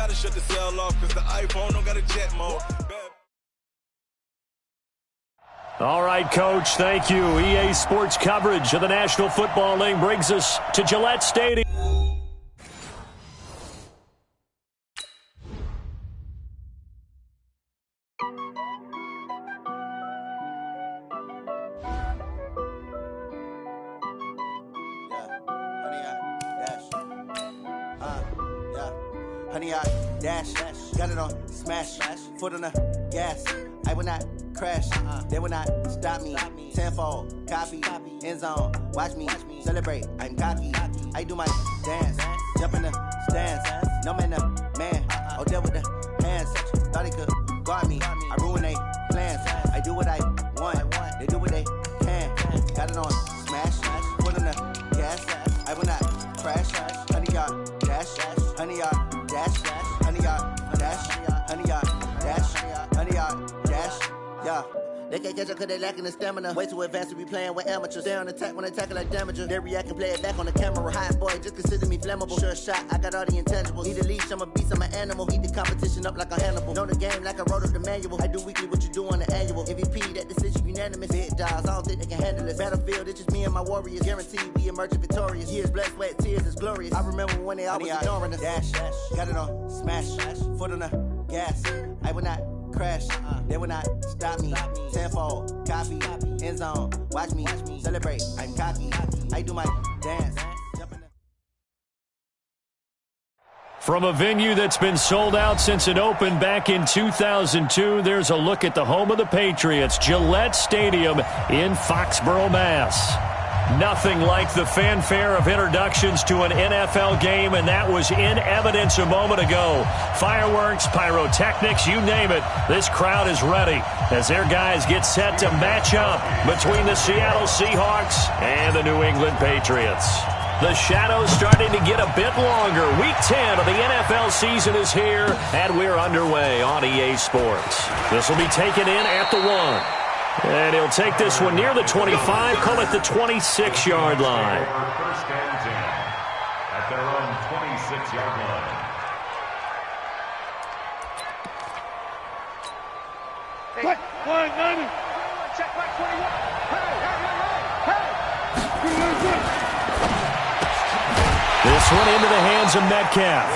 gotta shut the cell off, cause the iPhone don't got a jet mode. All right, Coach, thank you. EA Sports coverage of the National Football League brings us to Gillette Stadium. Honey, I dash, got it on, smash, foot on the gas. I will not crash, they will not stop me. Tenfold, copy, end zone, watch me celebrate. I'm cocky, I do my dance, jump in the stands. No man, man, oh, there with the hands. Thought he could guard me, I ruin they plans. I do what I want, they do what they can. Got it on, smash, foot on the gas. I will not crash, honey, y'all dash, honey, y'all. Dash, honey, y'all, dash, honey, y'all, dash, honey, y'all, dash, yeah. They can't catch up cause they lacking the stamina. Way too advanced to be playing with amateurs. Stay on attack when they tackle like damager. They react and play it back on the camera. Hot boy, just consider me flammable. Sure shot, I got all the intangibles. Need a leash, I'm a beast, I'm an animal. Eat the competition up like a Hannibal. Know the game like I wrote up the manual. I do weekly what you do on the annual. MVP, that decision unanimous. Big dogs, I don't think they can handle this. Battlefield, it's just me and my warriors. Guaranteed we emerge victorious. Years, blood, sweat, tears, it's glorious. I remember when they always ignoring us. Dash, got it on, smash, foot on the gas. I will not crash, they will not stop me. Tenfold, copy, end zone, watch me celebrate. I'm cocky, I do my dance. From a venue that's been sold out since it opened back in 2002, there's a look at the home of the Patriots, Gillette Stadium in Foxborough, Mass. Nothing like the fanfare of introductions to an NFL game, and that was in evidence a moment ago. Fireworks, pyrotechnics, you name it. This crowd is ready as their guys get set to match up between the Seattle Seahawks and the New England Patriots. The shadow's starting to get a bit longer. Week 10 of the NFL season is here, and we're underway on EA Sports. This will be taken in at the 1. And he'll take this one near the 25, call it the 26-yard line. First and 10 at their own 26-yard line. Hey, 190. Check back 21. This one into the hands of Metcalf.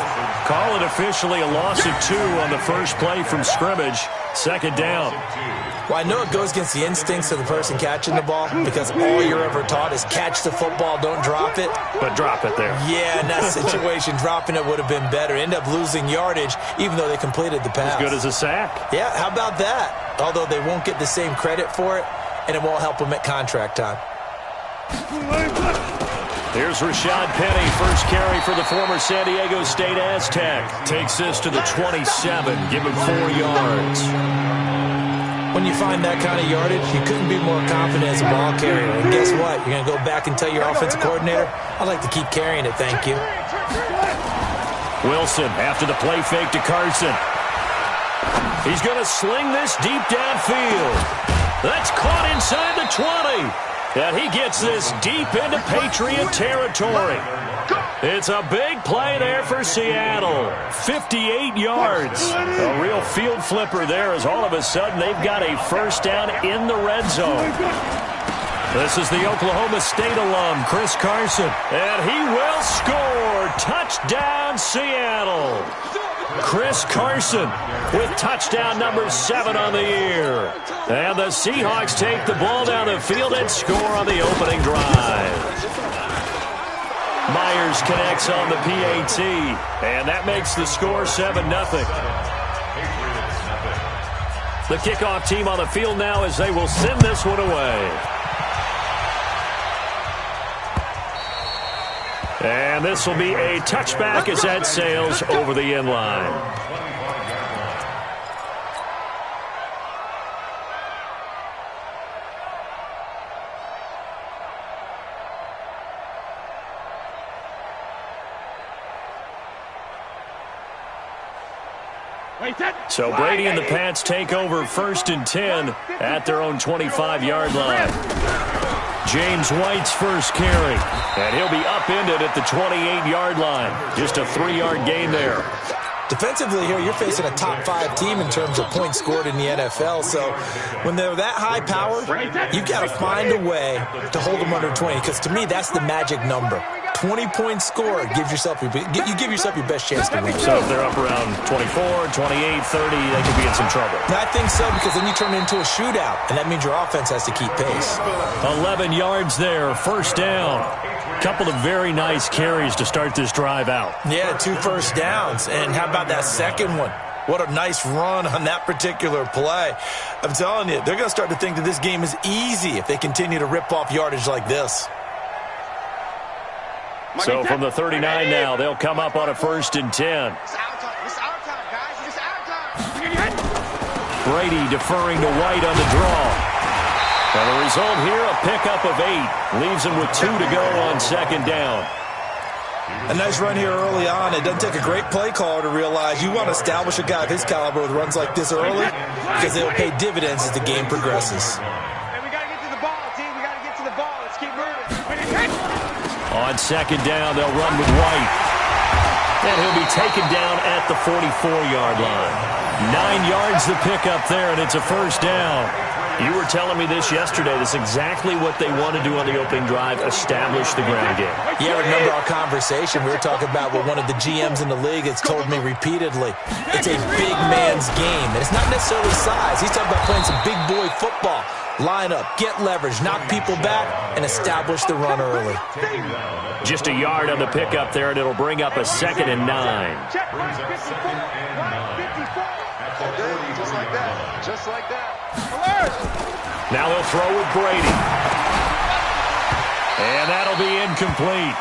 Call it officially a loss of 2 on the first play from scrimmage. Second down. Well, I know it goes against the instincts of the person catching the ball because all you're ever taught is catch the football, don't drop it. But drop it there. Yeah, in that situation, dropping it would have been better. End up losing yardage, even though they completed the pass. As good as a sack. Yeah, how about that? Although they won't get the same credit for it, and it won't help them at contract time. Here's Rashad Penny, first carry for the former San Diego State Aztec. Takes this to the 27, give him 4 yards. When you find that kind of yardage, you couldn't be more confident as a ball carrier. And guess what? You're going to go back and tell your offensive coordinator, I'd like to keep carrying it, thank you. Wilson after the play fake to Carson. He's going to sling this deep downfield. That's caught inside the 20. And he gets this deep into Patriot territory. It's a big play there for Seattle. 58 yards. A real field flipper there as all of a sudden they've got a first down in the red zone. This is the Oklahoma State alum, Chris Carson. And he will score. Touchdown, Seattle. Chris Carson with touchdown number 7 on the year. And the Seahawks take the ball down the field and score on the opening drive. Myers connects on the PAT, and that makes the score 7-0. The kickoff team on the field now as they will send this one away. And this will be a touchback as that sails over the end line. So Brady and the Pats take over 1st and 10 at their own 25-yard line. James White's first carry, and he'll be upended at the 28-yard line. Just a 3-yard gain there. Defensively here, you're facing a top 5 team in terms of points scored in the NFL. So when they're that high powered, you've got to find a way to hold them under 20. Because to me, that's the magic number. 20 points scored gives yourself you give yourself your best chance to win. So if they're up around 24, 28, 30, they could be in some trouble. I think so, because then you turn it into a shootout, and that means your offense has to keep pace. 11 yards there, first down. Couple of very nice carries to start this drive out. Yeah, 2 first downs. And how about that second one? What a nice run on that particular play. I'm telling you, they're going to start to think that this game is easy if they continue to rip off yardage like this. So from the 39 now, they'll come up on a 1st and 10. It's our time. It's our time, guys. It's our time. Brady deferring to White on the draw. And the result here, a pickup of 8. Leaves him with 2 to go on 2nd down. A nice run here early on. It doesn't take a great play caller to realize you want to establish a guy of his caliber with runs like this early, because they will pay dividends as the game progresses. And we got to get to the ball, team. We got to get to the ball. Let's keep moving. On 2nd down, they'll run with White. And he'll be taken down at the 44-yard line. 9 yards the pickup there, and it's a 1st down. You were telling me this yesterday. This is exactly what they want to do on the opening drive, establish the ground game. Yeah, remember our conversation. We were talking about what one of the GMs in the league has told me repeatedly. It's a big man's game, and it's not necessarily size. He's talking about playing some big boy football. Line up, get leverage, knock people back, and establish the run early. Just a yard on the pickup there, and it'll bring up a 2nd and 9. Check, 54, 54. Just like that. Just like that. Alert! Now they'll throw with Brady. And that'll be incomplete.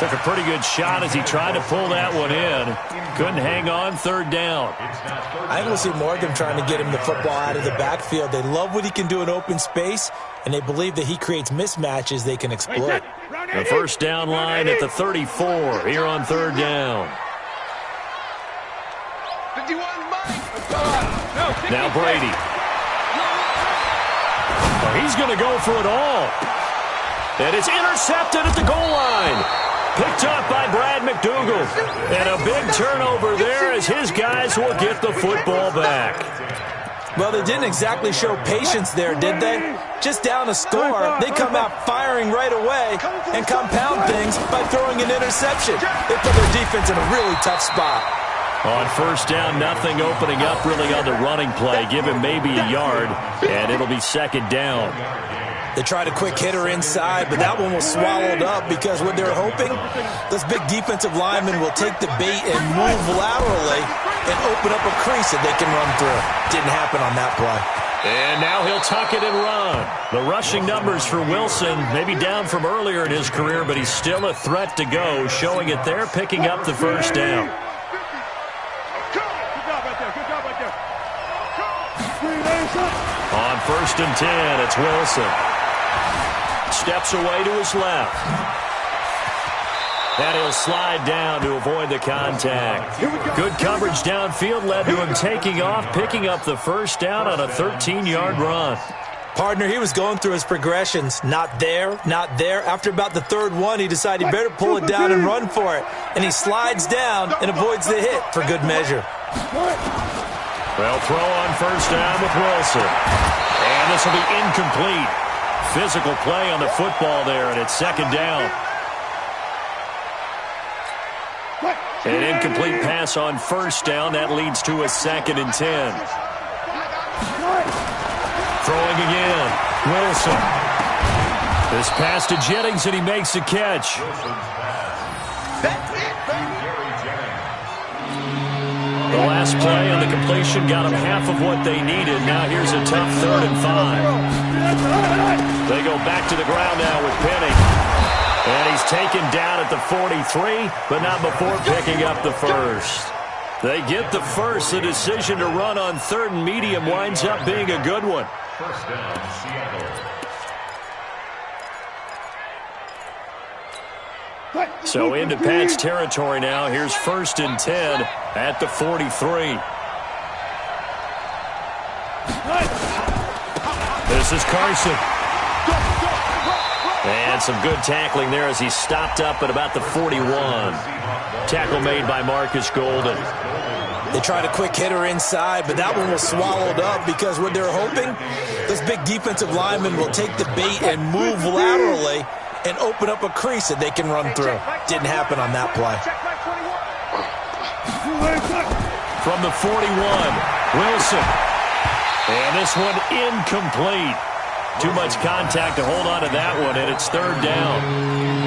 Took a pretty good shot as he tried to pull that one in. Couldn't hang on, 3rd down. I think we'll see more of them trying to get him the football out of the backfield. They love what he can do in open space, and they believe that he creates mismatches they can exploit. The 1st down line at the 34 here on 3rd down. 51, Now Brady. Well, he's going to go for it all. And it's intercepted at the goal line. Picked up by Brad McDougal. And a big turnover there as his guys will get the football back. Well, they didn't exactly show patience there, did they? Just down a score, they come out firing right away and compound things by throwing an interception. They put their defense in a really tough spot. On 1st down, nothing opening up really on the running play. Give him maybe a yard, and it'll be 2nd down. They tried a quick hitter inside, but that one was swallowed up because what they're hoping, those big defensive linemen will take the bait and move laterally and open up a crease that they can run through. Didn't happen on that play. And now he'll tuck it and run. The rushing numbers for Wilson, maybe down from earlier in his career, but he's still a threat to go, showing it there, picking up the 1st down. On 1st and 10, it's Wilson. Steps away to his left. And he'll slide down to avoid the contact. Good coverage downfield led to him taking off, picking up the 1st down on a 13-yard run. Partner, he was going through his progressions. Not there, not there. After about the 3rd one, he decided he better pull it down and run for it. And he slides down and avoids the hit for good measure. They'll throw on 1st down with Wilson. And this will be incomplete. Physical play on the football there, and it's 2nd down. An incomplete pass on 1st down. That leads to a 2nd and 10. Throwing again. Wilson. This pass to Jennings, and he makes the catch. The last play on the completion got them half of what they needed. Now here's a tough 3rd and 5. They go back to the ground now with Penny. And he's taken down at the 43, but not before picking up the 1st. They get the 1st. The decision to run on 3rd and medium winds up being a good one. 1st down, Seattle. So into Pat's territory now. Here's 1st and 10 at the 43. This is Carson. And some good tackling there as he stopped up at about the 41. Tackle made by Marcus Golden. They tried a quick hitter inside, but that one was swallowed up because what they're hoping, this big defensive lineman will take the bait and move laterally and open up a crease that they can run through. Didn't happen on that play. From the 41, Wilson. And this one incomplete. Too much contact to hold on to that one, and it's third down.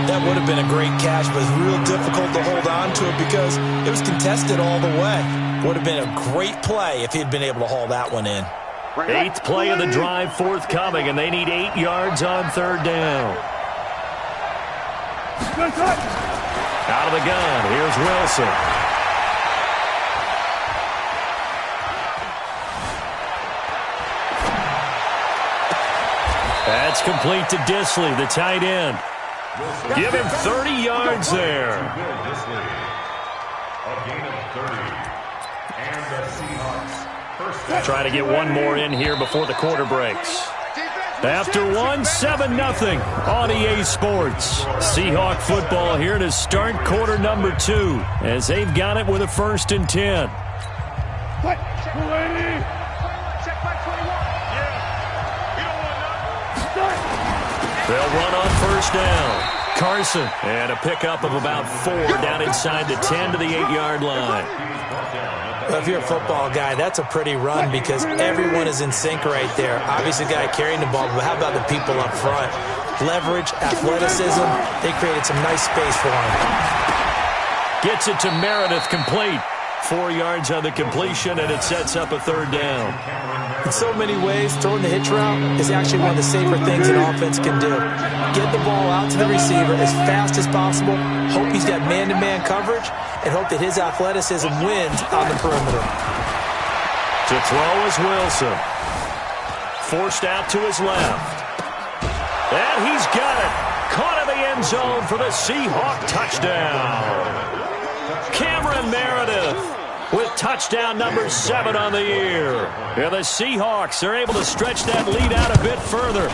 That would have been a great catch, but it's real difficult to hold on to it because it was contested all the way. Would have been a great play if he'd been able to haul that one in. 8th play of the drive forthcoming, and they need 8 yards on third down. Out of the gun, here's Wilson. That's complete to Dissly, the tight end. Give him 30 yards there. A gain of 30. And the Seahawks. Trying to get one more in here before the quarter breaks. After one, 7-0 on EA Sports. Seahawk football here to start quarter number 2 as they've got it with a 1st and 10. They'll run on 1st down. Carson, and a pickup of about 4 down inside the 10 to the 8-yard line. Well, if you're a football guy, that's a pretty run because everyone is in sync right there. Obviously, the guy carrying the ball, but how about the people up front? Leverage, athleticism, they created some nice space for him. Gets it to Meredith, complete. 4 yards on the completion, and it sets up a 3rd down. In so many ways, throwing the hitch route is actually one of the safer things an offense can do. Get the ball out to the receiver as fast as possible, hope he's got man-to-man coverage, and hope that his athleticism wins on the perimeter. To throw is Wilson. Forced out to his left. And he's got it. Caught in the end zone for the Seahawk touchdown. Cameron Meredith with touchdown number 7 on the year. And the Seahawks are able to stretch that lead out a bit further.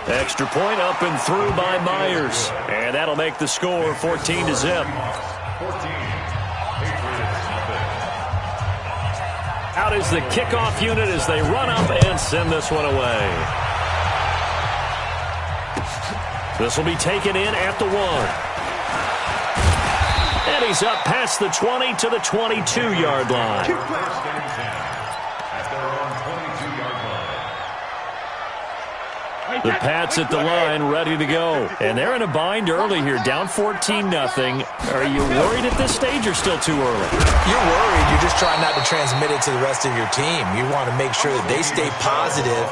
Extra point up and through by Myers. And that'll make the score 14-0. Out is the kickoff unit as they run up and send this one away. This will be taken in at the 1. And he's up past the 20 to the 22-yard line. The Pats at the line, ready to go. And they're in a bind early here, down 14-0. Are you worried at this stage or still too early? You're worried. You're just trying not to transmit it to the rest of your team. You want to make sure that they stay positive.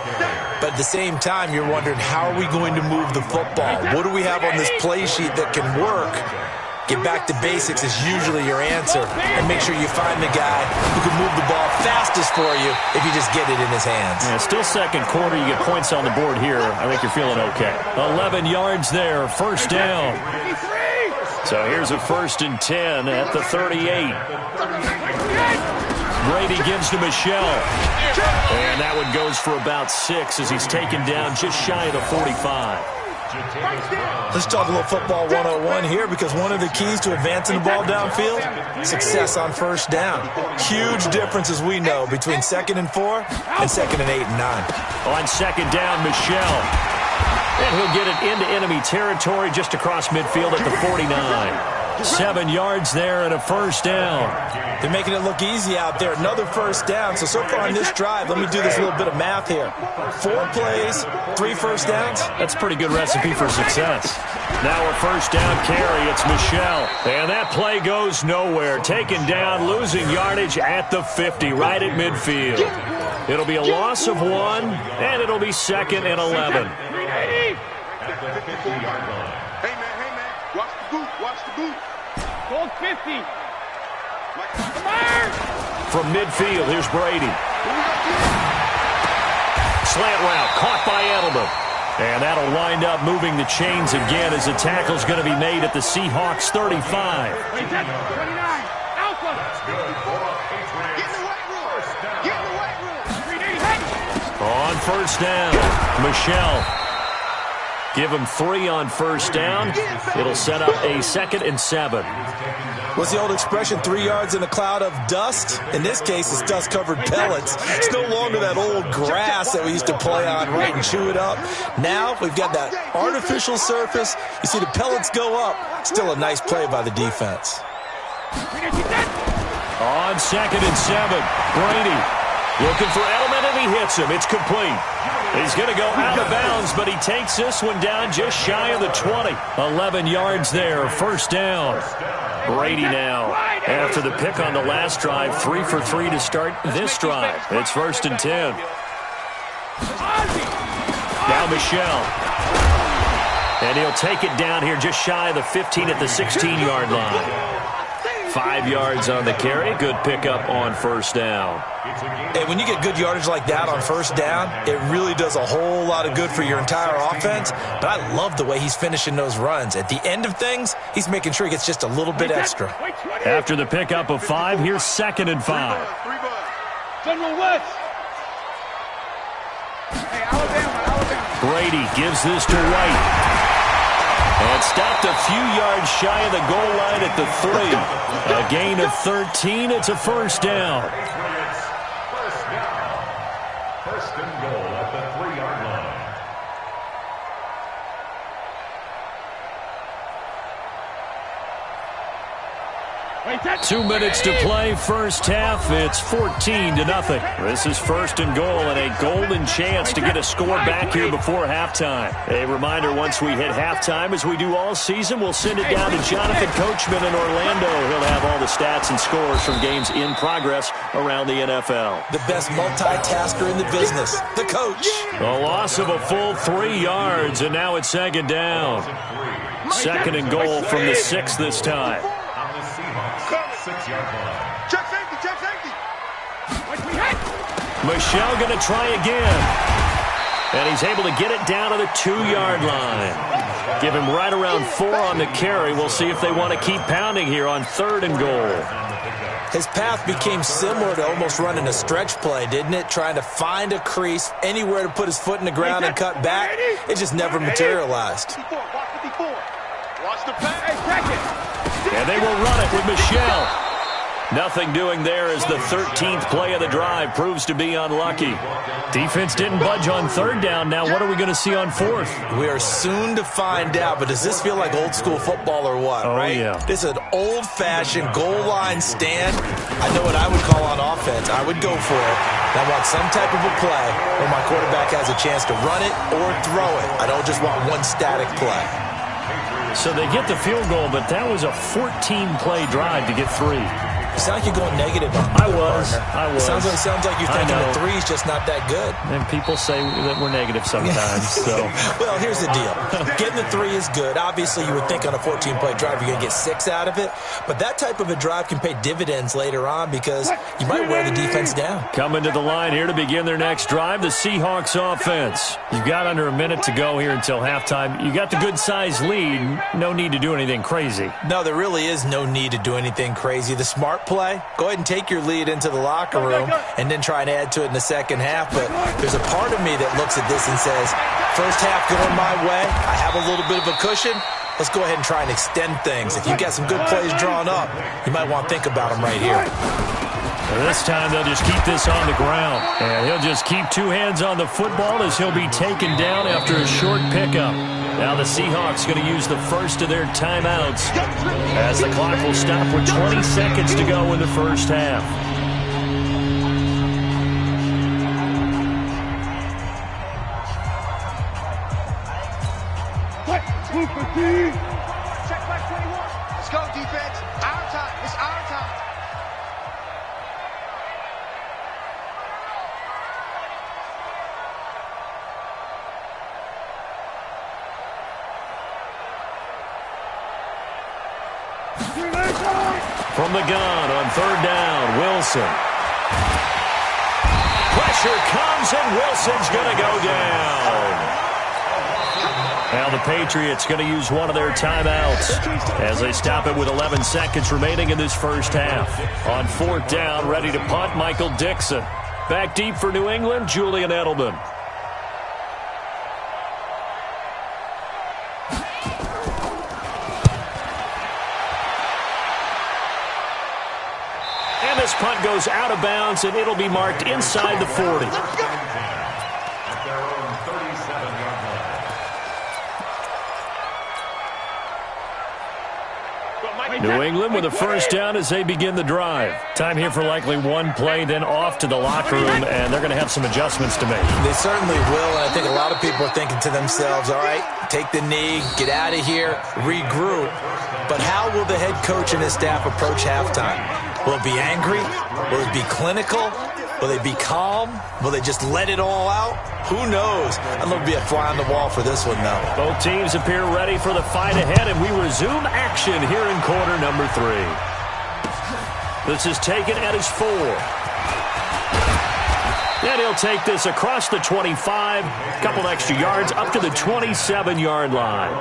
But at the same time, you're wondering, how are we going to move the football? What do we have on this play sheet that can work? Get back to basics is usually your answer. And make sure you find the guy who can move the ball fastest for you if you just get it in his hands. Yeah, still second quarter. You get points on the board here. I think you're feeling okay. 11 yards there. 1st down. So here's a 1st and 10 at the 38. Brady gives to Michelle. And that one goes for about 6 as he's taken down just shy of the 45. Let's talk a little football 101 here because one of the keys to advancing the ball downfield, success on 1st down. Huge difference, as we know, between 2nd and 4 and 2nd and 8 and 9. On 2nd down, Michelle. And he'll get it into enemy territory just across midfield at the 49. 7 yards there and a 1st down. They're making it look easy out there. Another 1st down. So far on this drive, let me do this little bit of math here. 4 plays, 3 1st downs. That's a pretty good recipe for success. Now a 1st down carry. It's Michelle. And that play goes nowhere. Taken down, losing yardage at the 50, right at midfield. It'll be a loss of 1, and it'll be 2nd and 11. At the 50-yard line. Hey, man. Watch the boot. Gold 50. From midfield, here's Brady. Slant route, caught by Edelman. And that'll wind up moving the chains again as the tackle's going to be made at the Seahawks 35. On 1st down, Michelle. Give him 3 on first down. It'll set up a 2nd and 7. What's the old expression, 3 yards in a cloud of dust? In this case, it's dust-covered pellets. It's no longer that old grass that we used to play on, right, and chew it up. Now we've got that artificial surface. You see the pellets go up. Still a nice play by the defense. On 2nd and 7, Brady looking for Edelman, and he hits him. It's complete. He's going to go out of bounds, but he takes this one down just shy of the 20. 11 yards there, first down. Brady now, after the pick on the last drive, 3 for 3 to start this drive. It's 1st and 10. Now Michel. And he'll take it down here just shy of the 15 at the 16-yard line. 5 yards on the carry. Good pickup on first down. And when you get good yardage like that on first down, it really does a whole lot of good for your entire offense. But I love the way he's finishing those runs. At the end of things, he's making sure he gets just a little bit extra. After the pickup of 5, here's 2nd and 5. General West. Hey, Alabama. Brady gives this to White. And stopped a few yards shy of the goal line at the 3. A gain of 13. It's a first down. First and goal at the 3-yard line. 2 minutes to play, first half. It's 14-0. This is 1st and goal and a golden chance to get a score back here before halftime. A reminder, once we hit halftime, as we do all season, we'll send it down to Jonathan Coachman in Orlando. He'll have all the stats and scores from games in progress around the NFL. The best multitasker in the business, the coach. A loss of a full 3 yards, and now it's 2nd down. 2nd and goal from the 6 this time. 6-yard line. Check safety. Michel going to try again. And he's able to get it down to the 2-yard line. Give him right around 4 on the carry. We'll see if they want to keep pounding here on 3rd and goal. His path became similar to almost running a stretch play, didn't it? Trying to find a crease, anywhere to put his foot in the ground and cut back. It just never materialized. 54. Watch the pass. And they will run it with Michel. Nothing doing there as the 13th play of the drive proves to be unlucky. Defense didn't budge on 3rd down. Now what are we going to see on 4th? We are soon to find out, but does this feel like old school football or what, right? Yeah. This is an old-fashioned goal line stand. I know what I would call on offense. I would go for it. I want some type of a play where my quarterback has a chance to run it or throw it. I don't just want one static play. So they get the field goal, but that was a 14-play drive to get 3. You sound like you're going negative on me. I was. Sounds like you're thinking the 3's just not that good. And people say that we're negative sometimes. So, well, here's the deal. Getting the 3 is good. Obviously, you would think on a 14-play drive you're going to get 6 out of it. But that type of a drive can pay dividends later on because you might wear the defense down. Coming to the line here to begin their next drive, the Seahawks offense. You've got under a minute to go here until halftime. You got the good-sized lead. No need to do anything crazy. No, there really is no need to do anything crazy. The smart play, go ahead and take your lead into the locker room and then try and add to it in the second half. But there's a part of me that looks at this and says, first half going my way, I have a little bit of a cushion. Let's go ahead and try and extend things. If you've got some good plays drawn up, you might want to think about them right here. This time they'll just keep this on the ground. And he'll just keep 2 hands on the football as he'll be taken down after a short pickup. Now the Seahawks going to use the first of their timeouts as the clock will stop with 20 seconds to go in the first half. Check back 21. Let's go, defense. Our time. It's our time. From the gun on 3rd down, Wilson. Pressure comes and Wilson's going to go down. Now the Patriots going to use one of their timeouts as they stop it with 11 seconds remaining in this first half. On 4th down, ready to punt, Michael Dixon. Back deep for New England, Julian Edelman. punt goes out of bounds, and it'll be marked inside the 40. At their own 37-yard line. New England with a first down as they begin the drive. Time here for likely one play, then off to the locker room, and they're going to have some adjustments to make. They certainly will, and I think a lot of people are thinking to themselves, all right, take the knee, get out of here, regroup. But how will the head coach and his staff approach halftime? Will it be angry? Will it be clinical? Will they be calm? Will they just let it all out? Who knows? I'd love to be a fly on the wall for this one, though. Both teams appear ready for the fight ahead, and we resume action here in quarter number 3. This is taken at his 4. And he'll take this across the 25, a couple extra yards, up to the 27-yard line.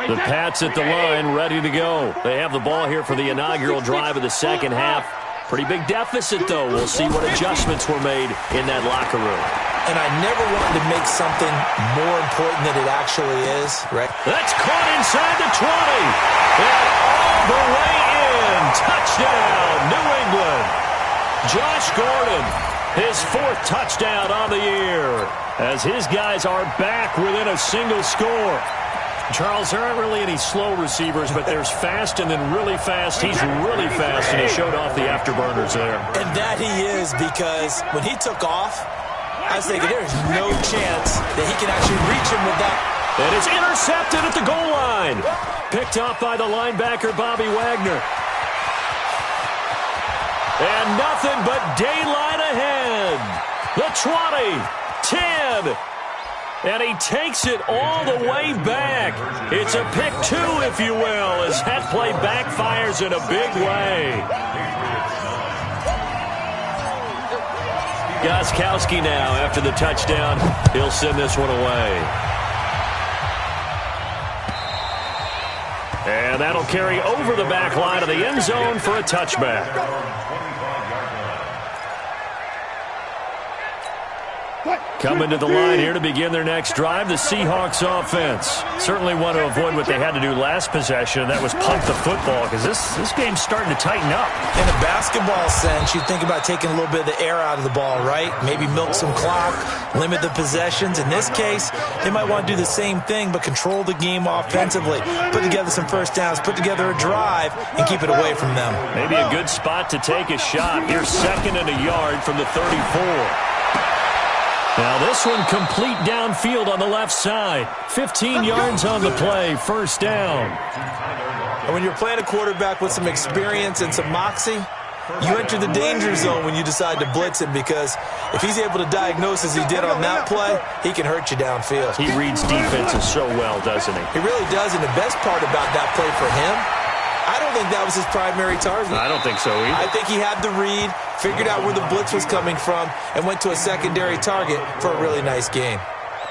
The Pats at the line, ready to go. They have the ball here for the inaugural drive of the second half. Pretty big deficit, though. We'll see what adjustments were made in that locker room. And I never wanted to make something more important than it actually is, right? That's caught inside the 20. And all the way in. Touchdown, New England. Josh Gordon, his 4th touchdown on the year, as his guys are back within a single score. Charles, there aren't really any slow receivers, but there's fast and then really fast. He's really fast, and he showed off the afterburners there. And that he is, because when he took off, I was thinking there's no chance that he can actually reach him with that. And it's intercepted at the goal line. Picked off by the linebacker, Bobby Wagner. And nothing but daylight ahead. The 20, 10. And he takes it all the way back. It's a pick 2, if you will, as that play backfires in a big way. Gostkowski now, after the touchdown, he'll send this one away. And that'll carry over the back line of the end zone for a touchback. Coming to the line here to begin their next drive, the Seahawks offense. Certainly want to avoid what they had to do last possession, and that was punt the football, because this game's starting to tighten up. In a basketball sense, you think about taking a little bit of the air out of the ball, right? Maybe milk some clock, limit the possessions. In this case, they might want to do the same thing, but control the game offensively. Put together some first downs, put together a drive, and keep it away from them. Maybe a good spot to take a shot. Here's 2nd and a yard from the 34. Now this one complete downfield on the left side. 15 yards on the play, first down. And when you're playing a quarterback with some experience and some moxie, you enter the danger zone when you decide to blitz him, because if he's able to diagnose as he did on that play, he can hurt you downfield. He reads defenses so well, doesn't he? He really does, and the best part about that play for him, I don't think that was his primary target. I don't think so either. I think he had the read, figured out where the blitz was coming from, and went to a secondary target for a really nice gain.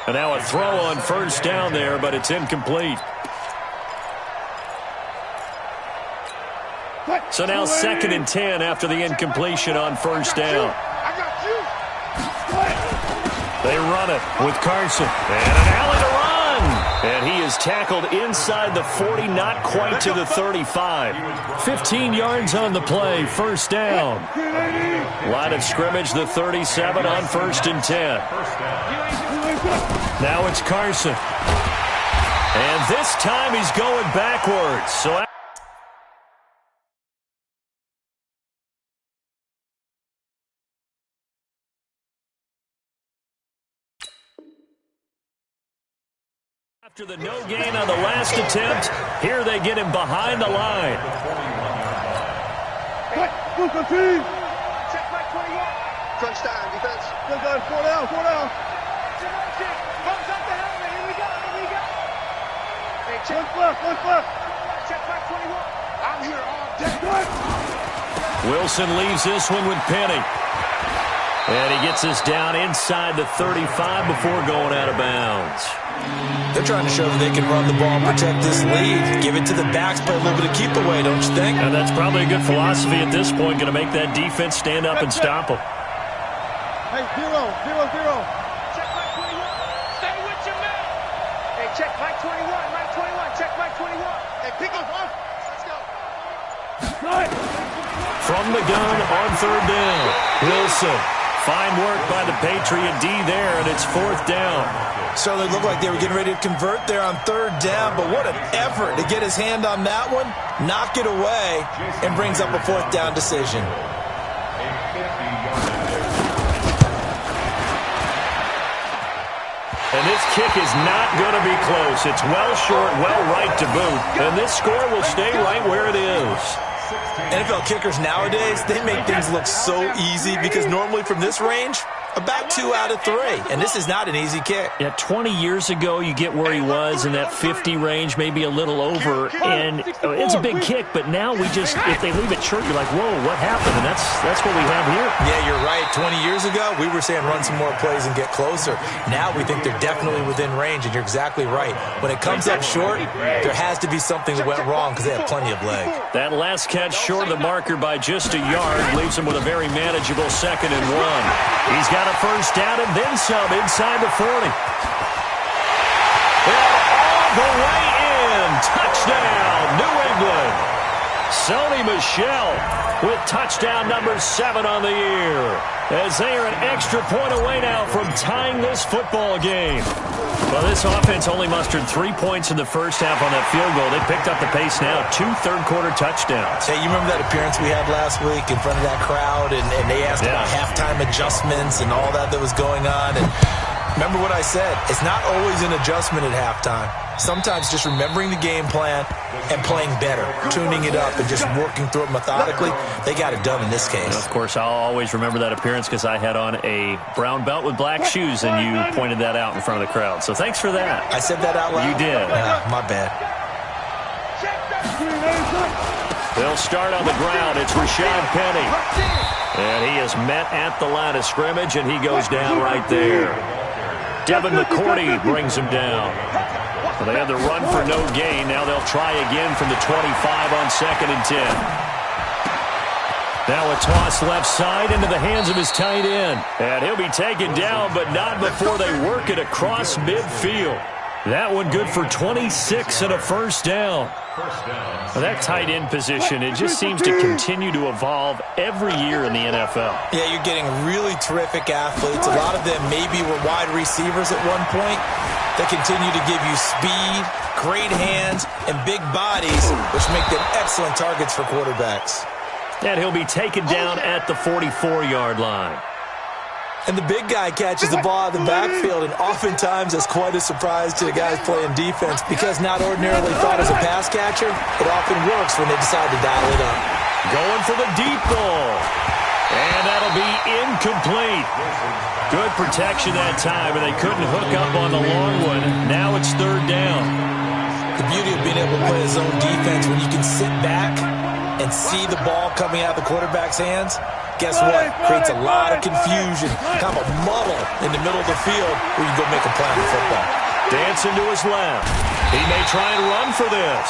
And now a throw on first down there, but it's incomplete. So now 2nd and 10 after the incompletion on first down. They run it with Carson. And an alley to run. And he is tackled inside the 40, not quite to the 35. 15 yards on the play, first down. Line of scrimmage, the 37 on 1st and 10. Now it's Carson. And this time he's going backwards. So after the no gain on the last attempt, here they get him behind the line. Check back 21. Crunch time, defense. Good, 4 down, 4 down. Comes up the helmet, here we go. Hey, check. Look. Check back 21. I'm here all day. Wilson leaves this one with Penny. And he gets us down inside the 35 before going out of bounds. They're trying to show that they can run the ball and protect this lead. Give it to the backs, play a little bit of keep away, don't you think? And that's probably a good philosophy at this point, going to make that defense stand up and stop them. Hey, 0. Check back 21. Stay with your man. Hey, check back 21. Check back 21. Hey, pick up. Let's go. Good. from the gun on third down. Wilson. Fine work by the Patriot D there, and it's fourth down. So they looked like they were getting ready to convert there on third down, but what an effort to get his hand on that one, knock it away, and brings up a fourth down decision. And this kick is not going to be close. It's well short, well right to boot, and this score will stay right where it is. NFL kickers nowadays, they make things look so easy because normally from this range, about 2 out of 3. And this is not an easy kick. Yeah, 20 years ago, you get where he was in that 50 range, maybe a little over. And it's a big kick, but now we just, if they leave it short, you're like, whoa, what happened? And that's what we have here. Yeah, you're right. 20 years ago, we were saying run some more plays and get closer. Now we think they're definitely within range, and you're exactly right. When it comes up short, there has to be something that went wrong because they have plenty of leg. That last catch short of the marker by just a yard leaves him with a very manageable 2nd and 1. He's got a first down and then some inside the 40. And all the way in. Touchdown, New England. Sony Michel with touchdown number 7 on the year, as they are an extra point away now from tying this football game. Well, this offense only mustered 3 points in the first half on that field goal. They picked up the pace now, 2 third-quarter touchdowns. Hey, you remember that appearance we had last week in front of that crowd, and they asked about halftime adjustments and all that was going on, and remember what I said, it's not always an adjustment at halftime. Sometimes just remembering the game plan and playing better, tuning it up and just working through it methodically, they got it done in this case. And of course, I'll always remember that appearance because I had on a brown belt with black shoes, and you pointed that out in front of the crowd. So thanks for that. I said that out loud? You did. My bad. They'll start on the ground. It's Rashad Penny. And he is met at the line of scrimmage, and he goes down right there. Devin McCourty brings him down. Well, they had the run for no gain. Now they'll try again from the 25 on 2nd and 10. Now a toss left side into the hands of his tight end. And he'll be taken down, but not before they work it across midfield. That one good for 26 and a first down. Well, that tight end position, it just seems to continue to evolve every year in the NFL. Yeah, you're getting really terrific athletes. A lot of them maybe were wide receivers at one point. They continue to give you speed, great hands, and big bodies, which make them excellent targets for quarterbacks. And he'll be taken down at the 44-yard line. And the big guy catches the ball out of the backfield, and oftentimes that's quite a surprise to the guys playing defense because not ordinarily thought as a pass catcher, it often works when they decide to dial it up. Going for the deep ball. And that'll be incomplete. Good protection that time, and they couldn't hook up on the long one. Now it's third down. The beauty of being able to play a zone defense when you can sit back and see the ball coming out of the quarterback's hands, guess what? Creates a lot of confusion, kind of a muddle in the middle of the field where you go make a play on football. Dancing to his left. He may try and run for this.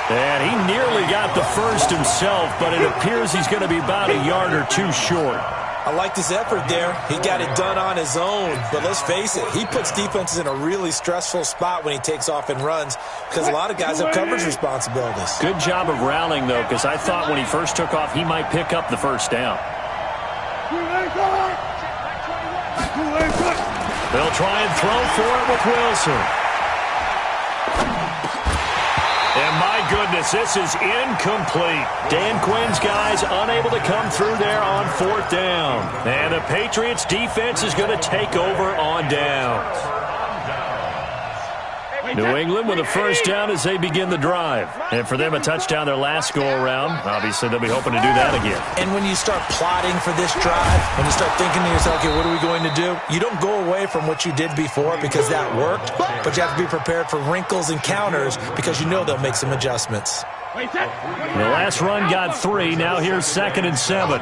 And he nearly got the first himself, but it appears he's going to be about a yard or two short. I like this effort there. He got it done on his own, but let's face it, he puts defenses in a really stressful spot when he takes off and runs because a lot of guys have coverage responsibilities. Good job of rallying, though, because I thought when he first took off, he might pick up the first down. They'll try and throw for it with Wilson. And my goodness, this is incomplete. Dan Quinn's guys unable to come through there on fourth down. And the Patriots defense is going to take over on downs. New England with a first down as they begin the drive. And for them, a touchdown their last go-around. Obviously, they'll be hoping to do that again. And when you start plotting for this drive, when you start thinking to yourself, okay, what are we going to do? You don't go away from what you did before because that worked, but you have to be prepared for wrinkles and counters because you know they'll make some adjustments. The last run got 3. Now here's 2nd and 7.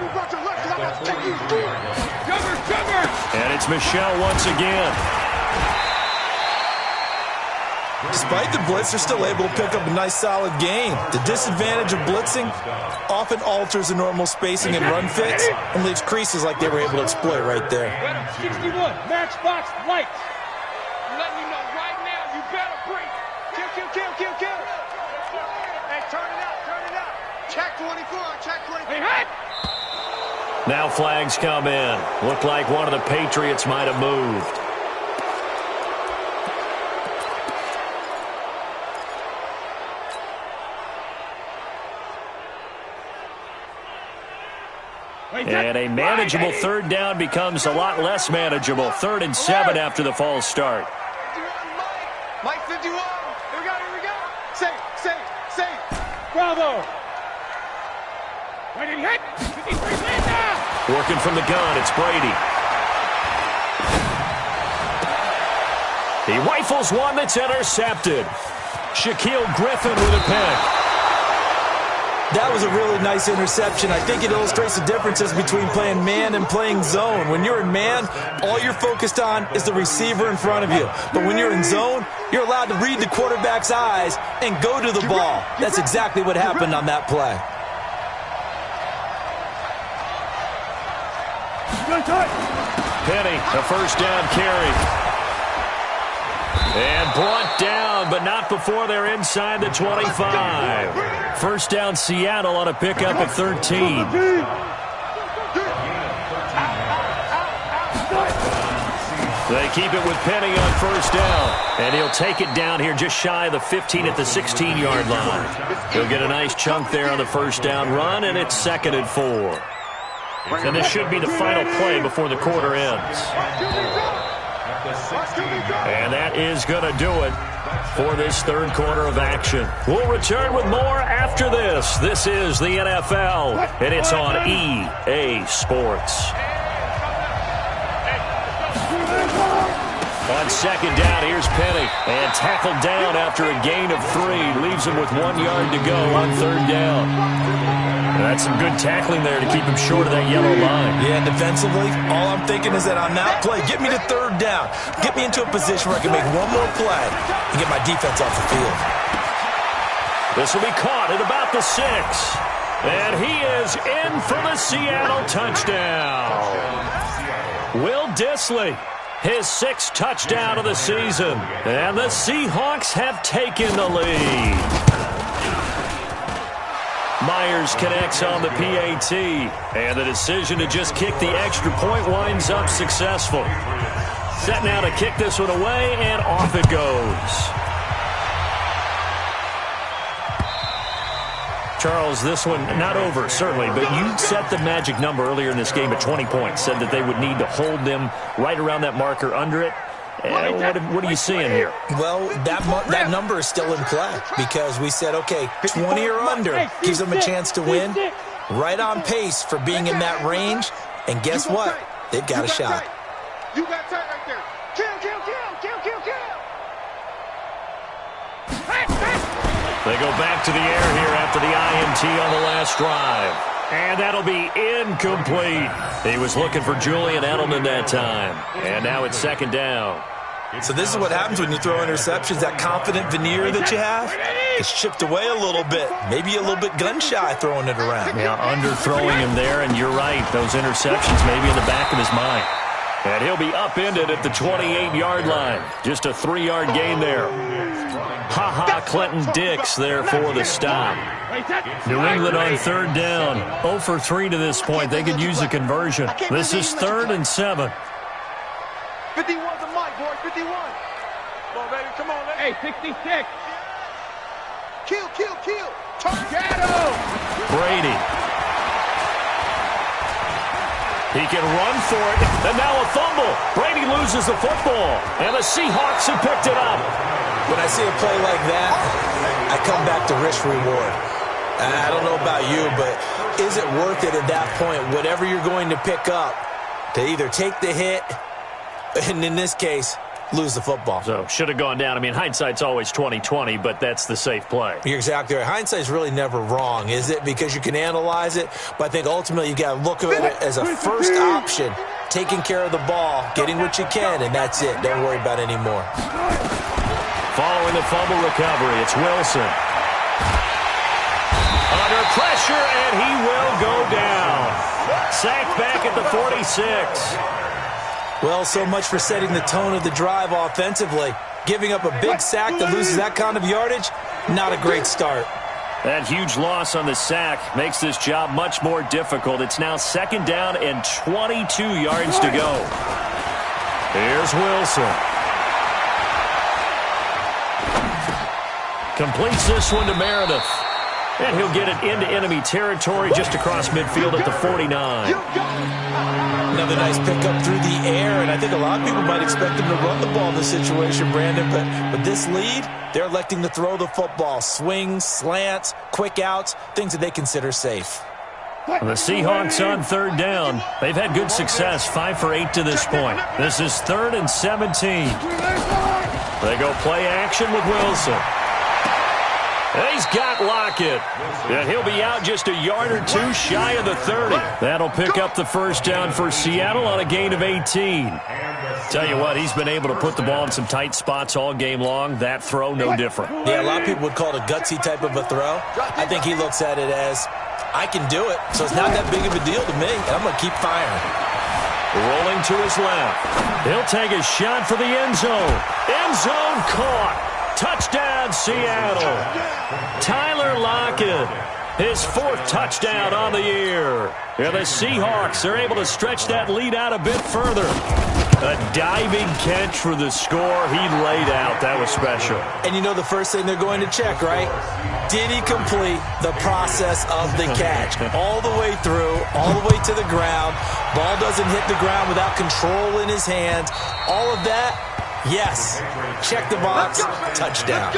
And it's Michel once again. Despite the blitz, they're still able to pick up a nice, solid gain. The disadvantage of blitzing often alters the normal spacing and run fits and leaves creases like they were able to exploit right there. 61, matchbox light. I'm letting you know right now, you better break. Kill. Hey, turn it up. Check 24, check 24. Hey, Now flags come in. Looked like one of the Patriots might have moved. And a manageable third down becomes a lot less manageable. 3rd and 7 after the false start. Mike 51. Here we go. Safe. Bravo. Right in hit. 53 now. Working from the gun, it's Brady. He rifles one that's intercepted. Shaquille Griffin with a pick. That was a really nice interception. I think it illustrates the differences between playing man and playing zone. When you're in man, all you're focused on is the receiver in front of you. But when you're in zone, you're allowed to read the quarterback's eyes and go to the ball. That's exactly what happened on that play. Penny, a first down carry. And brought down, but not before they're inside the 25. First down, Seattle on a pickup at 13. They keep it with Penny on first down. And he'll take it down here just shy of the 15 at the 16-yard line. He'll get a nice chunk there on the first down run, and it's 2nd and 4. And this should be the final play before the quarter ends. And that is going to do it for this third quarter of action. We'll return with more after this. This is the NFL, and it's on EA Sports. On second down, here's Penny. And tackled down after a gain of 3. Leaves him with 1 yard to go on third down. That's some good tackling there to keep him short of that yellow line. Yeah, defensively, all I'm thinking is that on that play, get me to third down. Get me into a position where I can make one more play and get my defense off the field. This will be caught at about the 6. And he is in for the Seattle touchdown. Will Dissly, his 6th touchdown of the season. And the Seahawks have taken the lead. Myers connects on the PAT, and the decision to just kick the extra point winds up successful. Set now to kick this one away, and off it goes. Charles, this one not over, certainly, but you set the magic number earlier in this game at 20 points, said that they would need to hold them right around that marker under it. What are you seeing here? Well, that number is still in play because we said, okay, 20 or under gives them a chance to win. Right on pace for being in that range. And guess what? They've got a shot. You got tight right there. Kill. They go back to the air here after the INT on the last drive. And that'll be incomplete. He was looking for Julian Edelman that time. And now it's 2nd down. So this is what happens when you throw interceptions. That confident veneer that you have, it's chipped away a little bit. Maybe a little bit gun-shy throwing it around. Yeah, underthrowing him there, and you're right. Those interceptions maybe in the back of his mind. And he'll be upended at the 28-yard line. Just a 3-yard gain there. Clinton Dix there for the stop. New England on third down. 0 for 3 to this point. They could use a conversion. This is 3rd and 7. 51's a mic, boy. 51. Come on, baby. Come on. Hey, 66. Kill. Shadow. Brady. He can run for it. And now a fumble. Brady loses the football. And the Seahawks have picked it up. When I see a play like that, I come back to risk-reward. I don't know about you, but is it worth it at that point, whatever you're going to pick up, to either take the hit, and in this case, lose the football? So, should have gone down. I mean, hindsight's always 20/20, but that's the safe play. You're exactly right. Hindsight's really never wrong, is it? Because you can analyze it, but I think ultimately you got to look at it as a first option, taking care of the ball, getting what you can, and that's it. Don't worry about it anymore. Following the fumble recovery, it's Wilson. Under pressure, and he will go down. Sacked back at the 46. Well, so much for setting the tone of the drive offensively. Giving up a big sack that loses that kind of yardage, not a great start. That huge loss on the sack makes this job much more difficult. It's now 2nd down and 22 yards to go. Here's Wilson. Completes this one to Meredith. And he'll get it into enemy territory just across midfield at the 49. Another nice pickup through the air, and I think a lot of people might expect him to run the ball in this situation, Brandon, but with this lead, they're electing to throw the football. Swings, slants, quick outs, things that they consider safe. The Seahawks on 3rd down. They've had good success, 5 for 8 to this point. This is 3rd and 17. They go play action with Wilson. He's got Lockett. And he'll be out just a yard or 2 shy of the 30. That'll pick up the 1st down for Seattle on a gain of 18. Tell you what, he's been able to put the ball in some tight spots all game long. That throw, no different. Yeah, a lot of people would call it a gutsy type of a throw. I think he looks at it as, I can do it, so it's not that big of a deal to me, and I'm going to keep firing. Rolling to his left. He'll take a shot for the end zone. End zone caught. Touchdown, Seattle. Tyler Lockett, his 4th touchdown on the year. And the Seahawks are able to stretch that lead out a bit further. A diving catch for the score. He laid out. That was special. And you know the first thing they're going to check, right? Did he complete the process of the catch? All the way through, all the way to the ground. Ball doesn't hit the ground without control in his hands. All of that, yes. Check the box. Touchdown.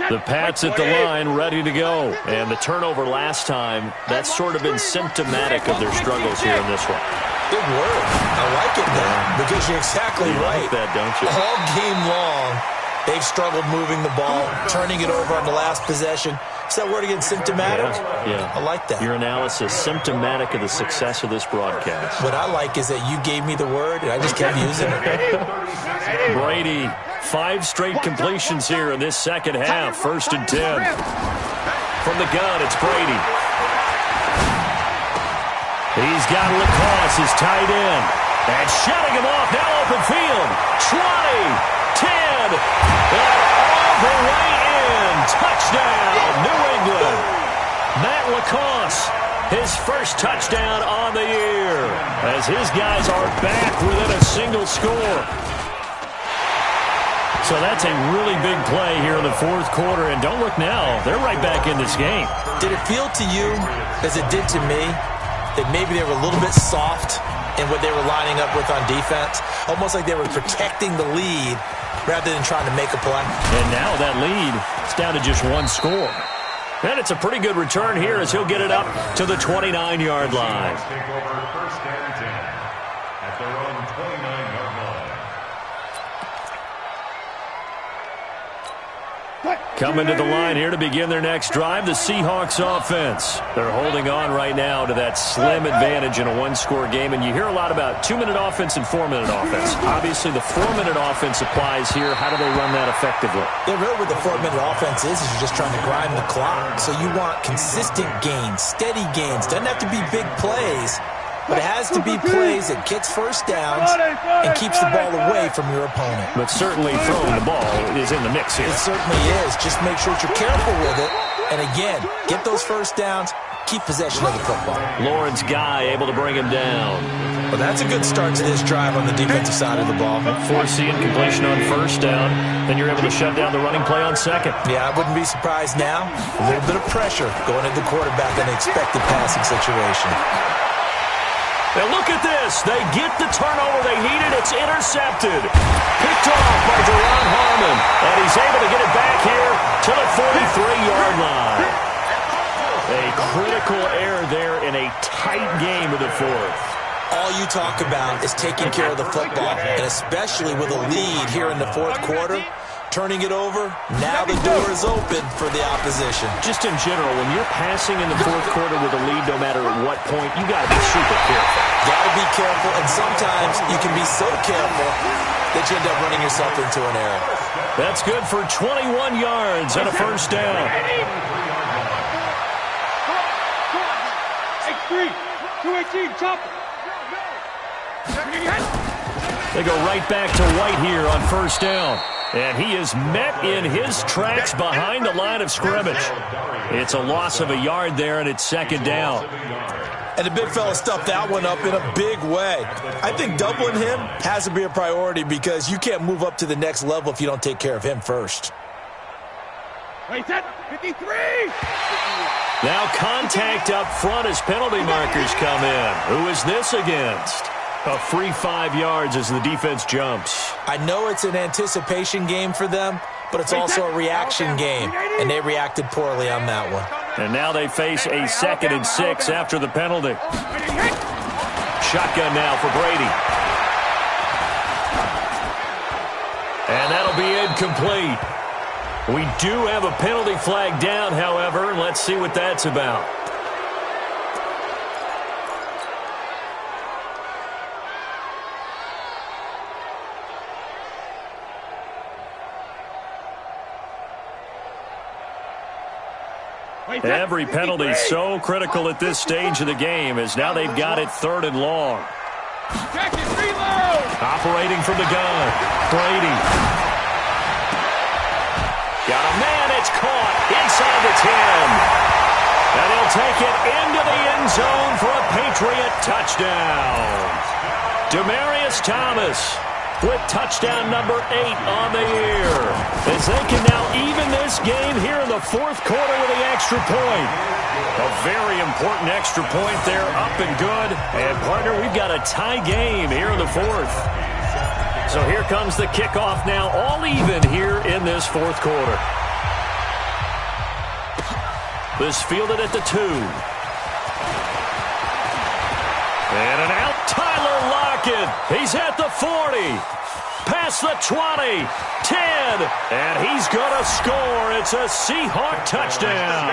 The Pats at the line, ready to go. And the turnover last time, that's sort of been symptomatic of their struggles here in this one. Good word. I like it now because you're exactly right. You like that, don't you? All game long, they've struggled moving the ball, turning it over on the last possession. Is that word again, symptomatic? Yeah. I like that. Your analysis, symptomatic of the success of this broadcast. What I like is that you gave me the word, and I just kept using it. Brady, 5 straight completions here in this second half. 1st and 10. From the gun, it's Brady. He's got Lacoste, his tight end. And shutting him off, now open field. 20, 10, and all the way in. Touchdown, New England. Matt Lacoste, his 1st touchdown on the year. As his guys are back within a single score. So that's a really big play here in the 4th quarter. And don't look now, they're right back in this game. Did it feel to you, as it did to me, that maybe they were a little bit soft in what they were lining up with on defense? Almost like they were protecting the lead rather than trying to make a play. And now that lead is down to just 1 score. And it's a pretty good return here as he'll get it up to the 29-yard line. Take over 1st and 10 at their own 29-yard line. Coming to the line here to begin their next drive, the Seahawks offense. They're holding on right now to that slim advantage in a 1-score game, and you hear a lot about 2-minute offense and 4-minute offense. Obviously, the 4-minute offense applies here. How do they run that effectively? Yeah, really what the 4-minute offense is you're just trying to grind the clock. So you want consistent gains, steady gains. Doesn't have to be big plays, but it has to be plays that gets 1st downs and keeps the ball away from your opponent. But certainly throwing the ball is in the mix here. It certainly is. Just make sure that you're careful with it. And again, get those 1st downs, keep possession of the football. Lawrence Guy able to bring him down. Well, that's a good start to this drive on the defensive side of the ball. Forcing completion on 1st down. Then you're able to shut down the running play on 2nd. Yeah, I wouldn't be surprised now. A little bit of pressure going at the quarterback in an expected passing situation. Now look at this. They get the turnover they needed. It's intercepted. Picked off by Deron Harmon. And he's able to get it back here to the 43-yard line. A critical error there in a tight game of the 4th. All you talk about is taking care of the football, and especially with a lead here in the 4th quarter. Turning it over, now the door is open for the opposition. Just in general, when you're passing in the 4th quarter with a lead, no matter at what point, you got to be super careful. Got to be careful, and sometimes you can be so careful that you end up running yourself into an error. That's good for 21 yards and a 1st down. X3, 218, chop. They go right back to White here on first down. And he is met in his tracks behind the line of scrimmage. It's a loss of a yard there, and it's second down. And the big fella stuffed that one up in a big way. I think doubling him has to be a priority because you can't move up to the next level if you don't take care of him first. Wait, 53! Now contact up front as penalty markers come in. Who is this against? A free 5 yards as the defense jumps. I know it's an anticipation game for them, but it's also a reaction game, and they reacted poorly on that one. And now they face a 2nd and 6 after the penalty. Shotgun now for Brady. And that'll be incomplete. We do have a penalty flag down, however. Let's see what that's about. Every penalty so critical at this stage of the game as now they've got it 3rd and long. Operating from the gun, Brady. Got a man, it's caught inside the 10. And he'll take it into the end zone for a Patriot touchdown. Demaryius Thomas with touchdown number 8 on the year. As they can now even this game here in the 4th quarter with the extra point. A very important extra point there, up and good. And, partner, we've got a tie game here in the 4th. So here comes the kickoff now, all even here in this 4th quarter. This fielded at the 2. And an out, Tyler Lockett. He's at the 40. Past the 20. 10. And he's going to score. It's a Seahawk touchdown.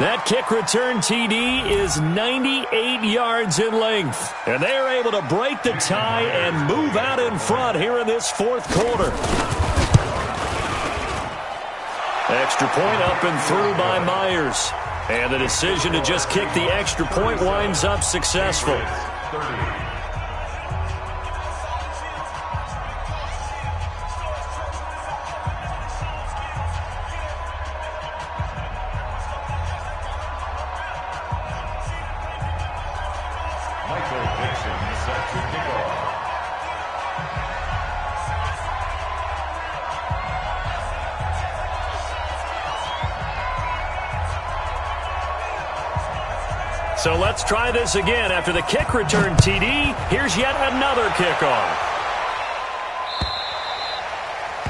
That kick return TD is 98 yards in length. And they are able to break the tie and move out in front here in this 4th quarter. Extra point up and through by Myers. And the decision to just kick the extra point winds up successful. So let's try this again. After the kick return TD, here's yet another kickoff.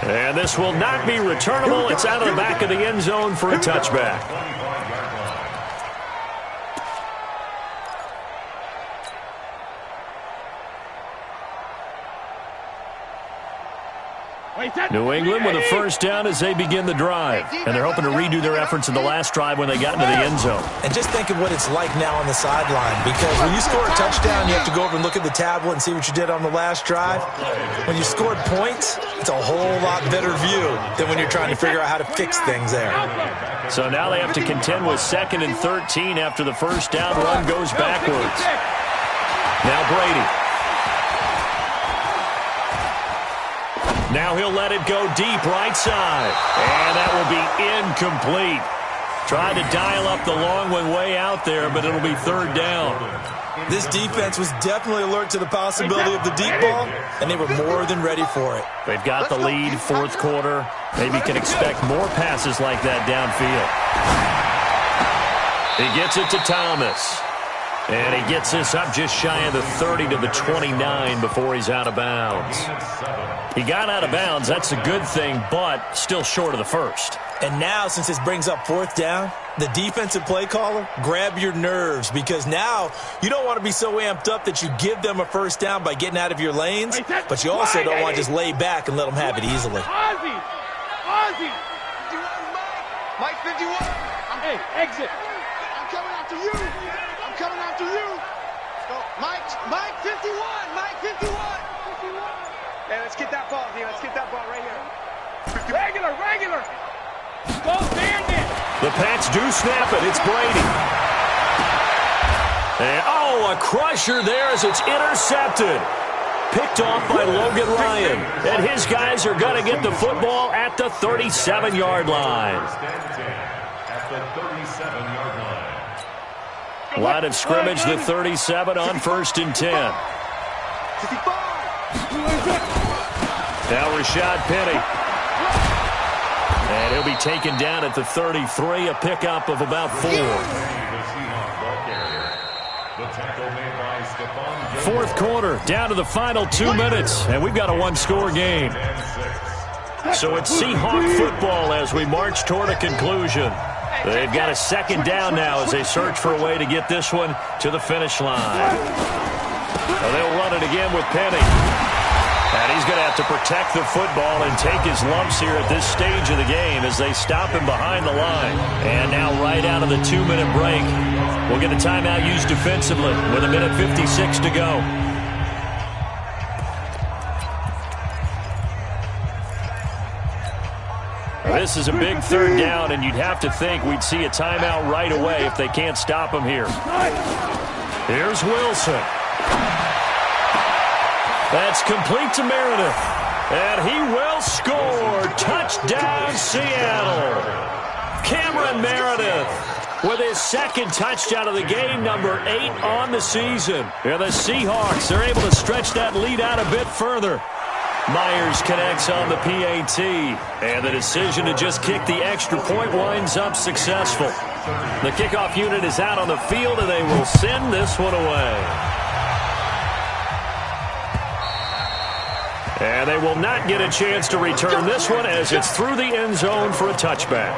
And this will not be returnable. It's out of the back of the end zone for a touchback. New England with a first down as they begin the drive. And they're hoping to redo their efforts in the last drive when they got into the end zone. And just think of what it's like now on the sideline, because when you score a touchdown, you have to go over and look at the tablet and see what you did on the last drive. When you scored points, it's a whole lot better view than when you're trying to figure out how to fix things there. So now they have to contend with 2nd and 13 after the first down run goes backwards. Now Brady. Now he'll let it go deep right side. And that will be incomplete. Tried to dial up the long one way out there, but it'll be 3rd down. This defense was definitely alert to the possibility of the deep ball, and they were more than ready for it. They've got the lead, 4th quarter. Maybe can expect more passes like that downfield. He gets it to Thomas. And he gets this up just shy of the 30 to the 29 before he's out of bounds. He got out of bounds. That's a good thing, but still short of the first. And now, since this brings up 4th down, the defensive play caller, grab your nerves, because now you don't want to be so amped up that you give them a first down by getting out of your lanes, but you also don't want to just lay back and let them have it easily. Ozzy! Mike 51! Hey, exit! I'm coming after you! Coming after you. Go. Mike 51. Mike 51. Hey, let's get that ball here. Let's get that ball right here. Regular. Go, Bandit. The Pats do snap it. It's Brady. And, a crusher there as it's intercepted. picked off by Logan Ryan. And his guys are going to get the football at the 37-yard line. At the 37-yard line. Line of scrimmage, the 37 on 1st and 10. Now Rashad Penny. And he'll be taken down at the 33, a pickup of about 4. Fourth quarter, down to the final 2 minutes, and we've got a one-score game. So it's Seahawk football as we march toward a conclusion. They've got a second down now as they search for a way to get this one to the finish line. Well, they'll run it again with Penny. And he's going to have to protect the football and take his lumps here at this stage of the game as they stop him behind the line. And now right out of the 2-minute break, we'll get a timeout used defensively with 1:56 to go. This is a big third down, and you'd have to think we'd see a timeout right away if they can't stop him here. Here's Wilson. That's complete to Meredith. And he will score. Touchdown, Seattle. Cameron Meredith with his second touchdown of the game, number 8 on the season. And the Seahawks are able to stretch that lead out a bit further. Myers connects on the PAT. And the decision to just kick the extra point winds up successful. The kickoff unit is out on the field, and they will send this one away. And they will not get a chance to return this one as it's through the end zone for a touchback.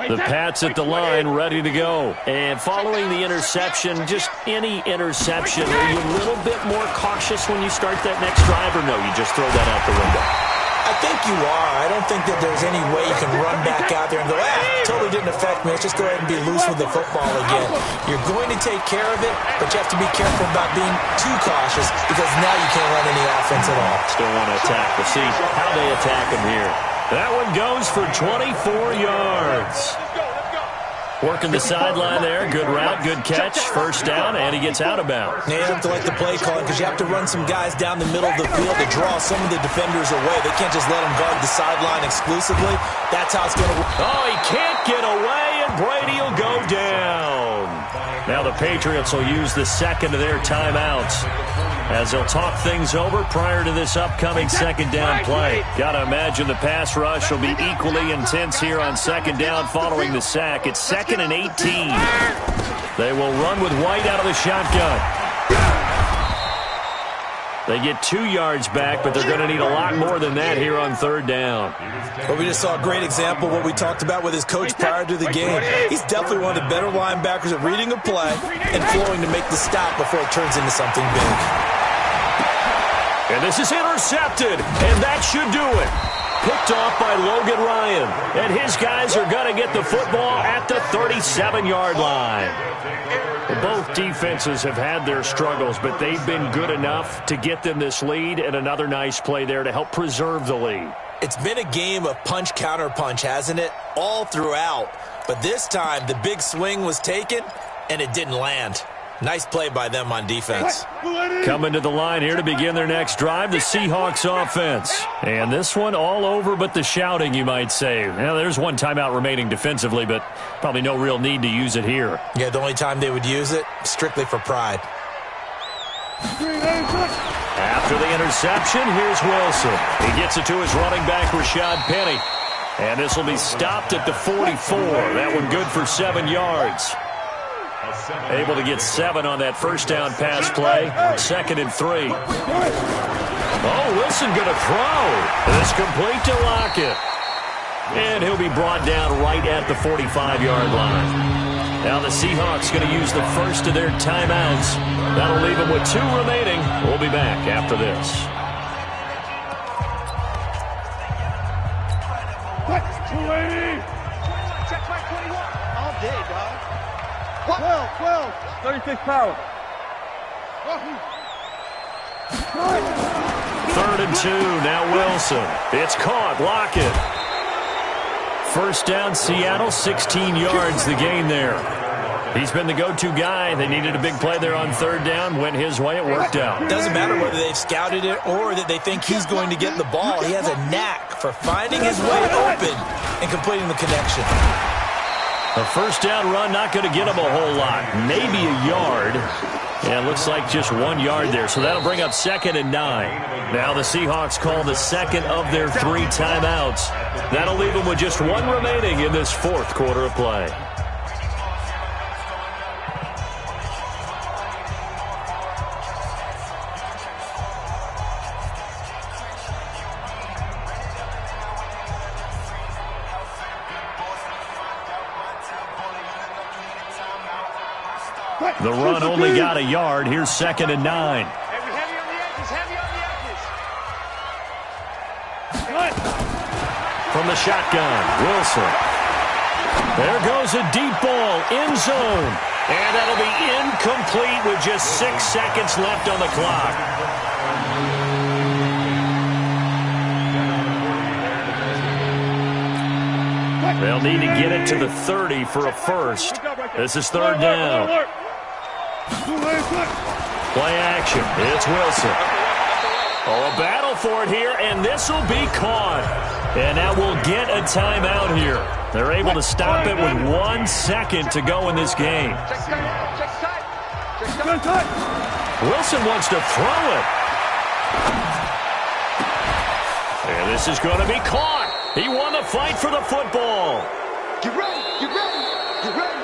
The Pats at the line, ready to go. And following the interception, just any interception, are you a little bit more cautious when you start that next drive, or no, you just throw that out the window? I think you are. I don't think that there's any way you can run back out there and go, totally didn't affect me. Let's just go ahead and be loose with the football again. You're going to take care of it, but you have to be careful about being too cautious because now you can't run any offense at all. Still want to attack. We'll see how they attack him here. That one goes for 24 yards. Working the sideline there. Good route, good catch. First down, and he gets out of bounds. Now you have to like the play calling because you have to run some guys down the middle of the field to draw some of the defenders away. They can't just let them guard the sideline exclusively. That's how it's going to work. Oh, he can't get away, and Brady will go down. Now the Patriots will use the second of their timeouts as they'll talk things over prior to this upcoming second down play. Got to imagine the pass rush will be equally intense here on second down following the sack. It's 2nd and 18. They will run with White out of the shotgun. They get 2 yards back, but they're going to need a lot more than that here on third down. Well, we just saw a great example of what we talked about with his coach prior to the game. He's definitely one of the better linebackers at reading a play and flowing to make the stop before it turns into something big. And this is intercepted, and that should do it. Picked off by Logan Ryan. And his guys are going to get the football at the 37-yard line. Both defenses have had their struggles, but they've been good enough to get them this lead, and another nice play there to help preserve the lead. It's been a game of punch-counter-punch, hasn't it? All throughout. But this time, the big swing was taken, and it didn't land. Nice play by them on defense. Coming to the line here to begin their next drive, the Seahawks offense. And this one all over but the shouting, you might say. Now, there's one timeout remaining defensively, but probably no real need to use it here. Yeah, the only time they would use it, strictly for pride. After the interception, here's Wilson. He gets it to his running back, Rashad Penny. And this will be stopped at the 44. That one good for 7 yards. Able to get 7 on that first down pass play. 2nd and 3. Oh, Wilson going to throw. It's complete to Lockett. And he'll be brought down right at the 45-yard line. Now the Seahawks going to use the first of their timeouts. That'll leave them with 2 remaining. We'll be back after this. Check back 21. All day, dog. 12. 36 power. 3rd and 2. Now Wilson. It's caught. Lockett. First down, Seattle. 16 yards the gain there. He's been the go-to guy. They needed a big play there on third down. Went his way. It worked out. Doesn't matter whether they've scouted it or that they think he's going to get the ball. He has a knack for finding his way open and completing the connection. A first down run, not going to get him a whole lot. Maybe a yard. Yeah, it looks like just 1 yard there. So that'll bring up 2nd and 9. Now the Seahawks call the second of their 3 timeouts. That'll leave them with just 1 remaining in this 4th quarter of play. The run only got a yard. Here's 2nd and 9. Heavy on the edges, From the shotgun, Wilson. There goes a deep ball, end zone. And that'll be incomplete with just 6 seconds left on the clock. They'll need to get it to the 30 for a first. This is 3rd down. Play action. It's Wilson. Oh, a battle for it here, and this will be caught. And that will get a timeout here. They're able to stop it with 1 second to go in this game. Wilson wants to throw it. And this is going to be caught. He won the fight for the football. Get ready, get ready, get ready.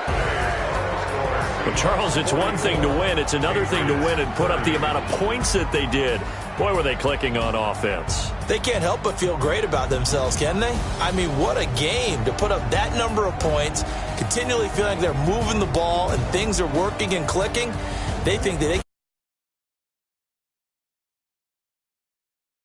Well, Charles, it's one thing to win. It's another thing to win and put up the amount of points that they did. Boy, were they clicking on offense. They can't help but feel great about themselves, can they? I mean, what a game to put up that number of points, continually feeling like they're moving the ball and things are working and clicking. They think that they